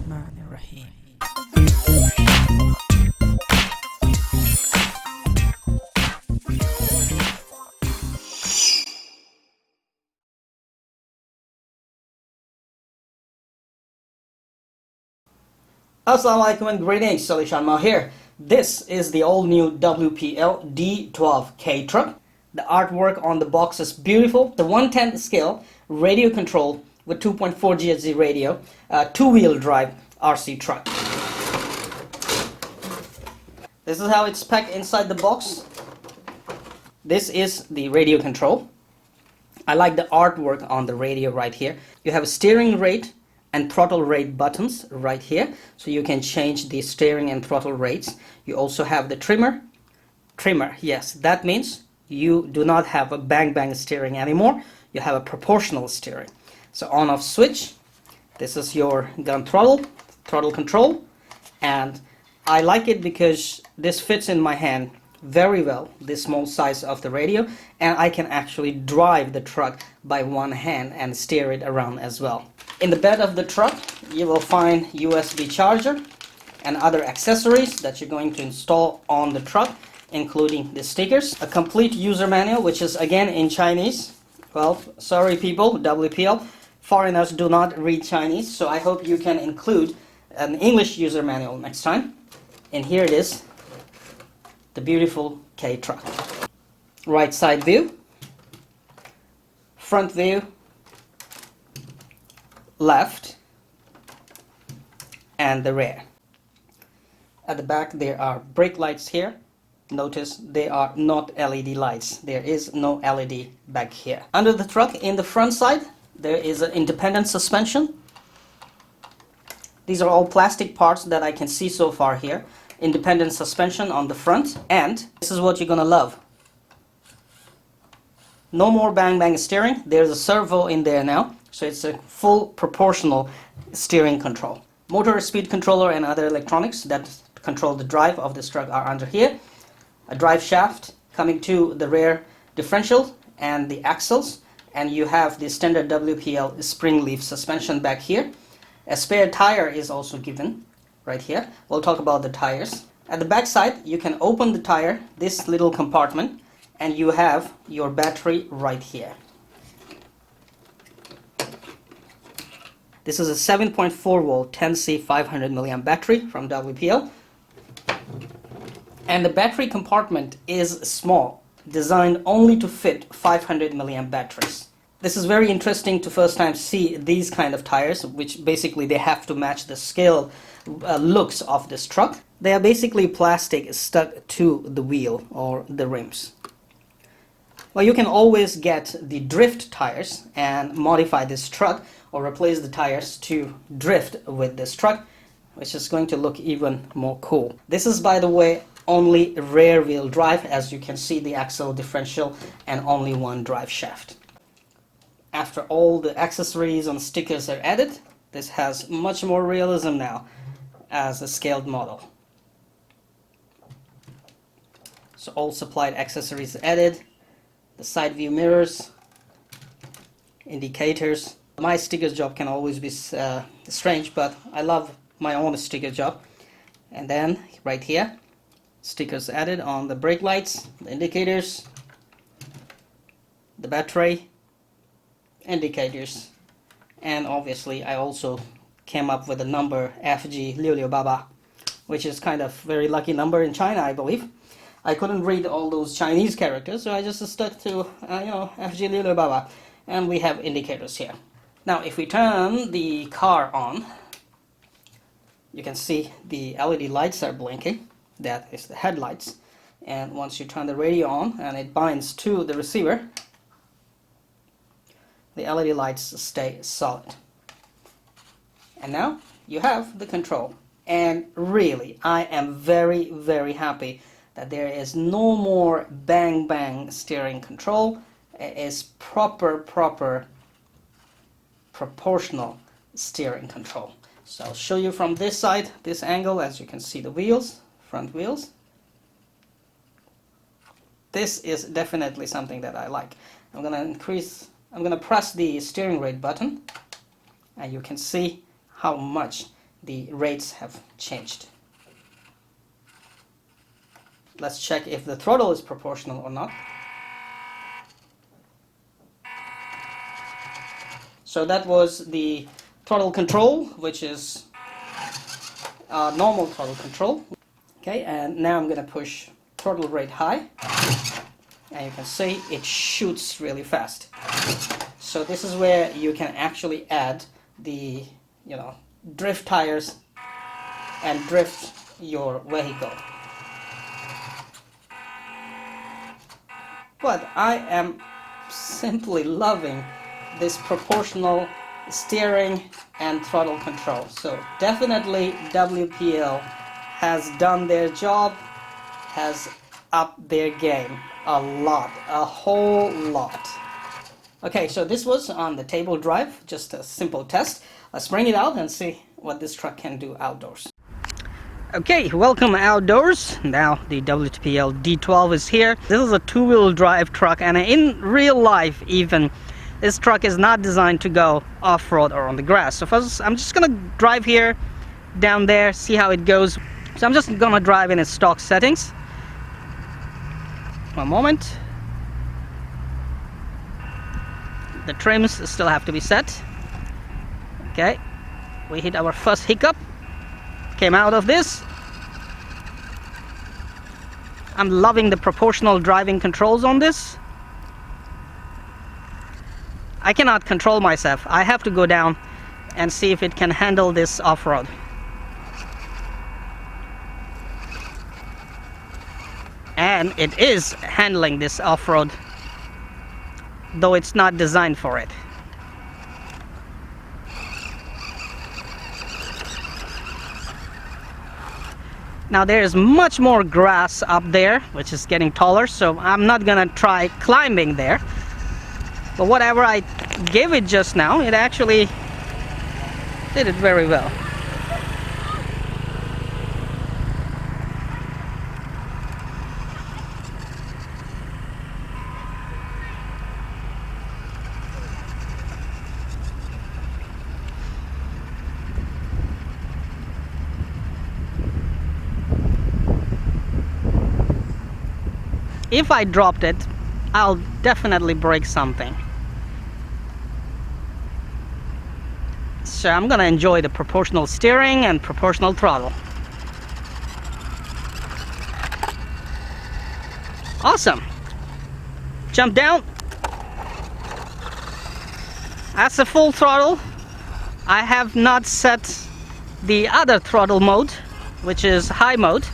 Bismillahirrahmanirrahim. Assalamu alaikum and greetings, alishanmao here. This is the all new WPL D12K truck. The artwork on the box is beautiful. The 1/10 scale radio control with 2.4 GHz radio, two-wheel drive RC truck. This is how it's packed inside the box. This is the radio control. I like the artwork on the radio right here. You have a steering rate and throttle rate buttons right here, so you can change the steering and throttle rates. You also have the trimmer. Yes, that means you do not have a bang steering anymore. You have a proportional steering. So on off switch. This is your gun throttle control, and I like it because this fits in my hand very well, this small size of the radio, and I can actually drive the truck by one hand and steer it around as well. In the bed of the truck you will find USB charger and other accessories that you're going to install on the truck, including the stickers, a complete user manual which is again in Chinese. Well, sorry people, WPL, foreigners do not read Chinese, so I hope you can include an English user manual next time. And here it is, the beautiful K truck. Right side view, front view, left, and the rear. At the back there are brake lights here. Notice they are not LED lights. There is no LED back here. Under the truck in the front side there is an independent suspension. These are all plastic parts that I can see so far here. Independent suspension on the front, and this is what you're gonna love. No more bang steering. There's a servo in there now, so it's a full proportional steering control. Motor speed controller and other electronics that control the drive of this truck are under here. A drive shaft coming to the rear differential and the axles, and you have the standard WPL spring leaf suspension back here. A spare tire is also given right here. We'll talk about the tires. At the back side you can open the tire, this little compartment, and you have your battery right here. This is a 7.4 volt 10C 500 milliamp battery from WPL, and the battery compartment is small, designed only to fit 500 milliamp batteries. This is very interesting to first time see these kind of tires, which basically they have to match the scale looks of this truck. They are basically plastic stuck to the wheel or the rims. Well, you can always get the drift tires and modify this truck, or replace the tires to drift with this truck, which is going to look even more cool. This is, by the way, only rear wheel drive. As you can see, the axle differential and only one drive shaft. After all the accessories and stickers are added, this has much more realism now as a scaled model. So all supplied accessories added, the side view mirrors, indicators. My sticker job can always be strange, but I love my own sticker job. And then right here, stickers added on the brake lights, the indicators, the battery, indicators, and obviously I also came up with the number FG Liu Baba, which is kind of very lucky number in China, I believe. I couldn't read all those Chinese characters, so I just stuck to FG Liu Baba, and we have indicators here. Now if we turn the car on, you can see the LED lights are blinking. That is the headlights, and once you turn the radio on and it binds to the receiver, the LED lights stay solid. And now you have the control, and really I am very happy that there is no more bang steering control. It is proper proportional steering control. So I'll show you from this side, this angle. As you can see, the wheels, front wheels. This is definitely something that I like. I'm gonna press the steering rate button, and you can see how much the rates have changed. Let's check if the throttle is proportional or not. So that was the throttle control, which is normal throttle control. Okay, and now I'm going to push throttle rate high, and you can see it shoots really fast. So this is where you can actually add the, drift tires and drift your vehicle. But I am simply loving this proportional steering and throttle control. So definitely WPL has done their job, has upped their game a lot, a whole lot. Okay, so this was on the table drive, just a simple test. Let's bring it out and see what this truck can do outdoors. Okay, welcome outdoors. Now the WPL D12 is here. This is a two-wheel drive truck, and in real life even, this truck is not designed to go off-road or on the grass. So first, I'm just gonna drive here, down there, see how it goes. So I'm just gonna drive in its stock settings. One moment. The trims still have to be set. Okay, we hit our first hiccup. Came out of this. I'm loving the proportional driving controls on this. I cannot control myself. I have to go down and see if it can handle this off-road. And it is handling this off-road, though it's not designed for it. Now there is much more grass up there, which is getting taller, so I'm not gonna try climbing there. But whatever I gave it just now, it actually did it very well. If I dropped it, I'll definitely break something. So I'm gonna enjoy the proportional steering and proportional throttle. Awesome. Jump down. That's a full throttle. I have not set the other throttle mode, which is high mode.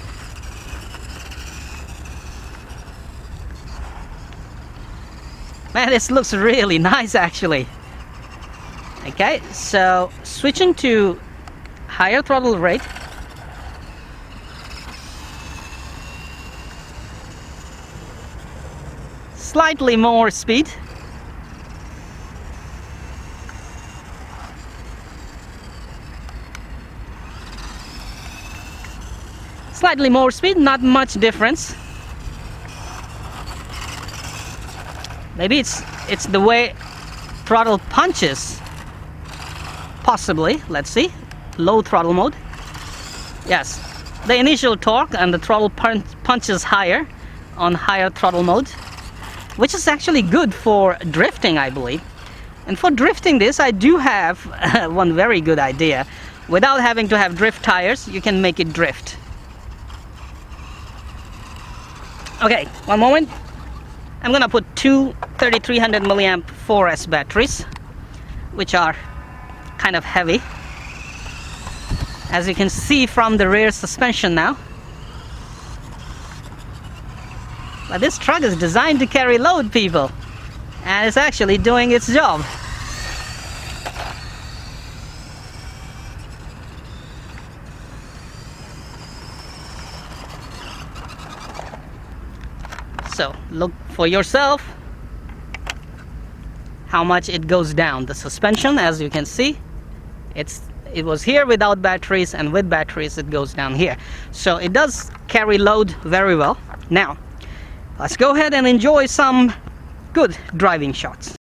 Man, this looks really nice actually. Okay, so switching to higher throttle rate. Slightly more speed. Slightly more speed, not much difference. Maybe it's the way throttle punches. Possibly, let's see. Low throttle mode. Yes, the initial torque and the throttle punches higher on higher throttle mode, which is actually good for drifting, I believe. And for drifting this, I do have one very good idea. Without having to have drift tires, you can make it drift. Okay, one moment. I'm gonna put two 3300 milliamp 4S batteries, which are kind of heavy, as you can see from the rear suspension now. But this truck is designed to carry load, people, and it's actually doing its job. So look for yourself how much it goes down. The suspension, as you can see, it was here without batteries, and with batteries it goes down here. So it does carry load very well. Now let's go ahead and enjoy some good driving shots.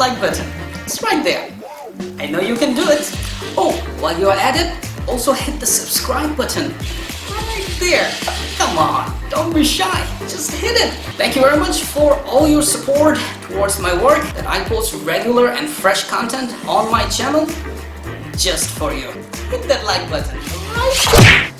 like button. It's right there. I know you can do it. Oh, while you're at it, also hit the subscribe button. Right there. Come on, don't be shy. Just hit it. Thank you very much for all your support towards my work, that I post regular and fresh content on my channel just for you. Hit that like button right there.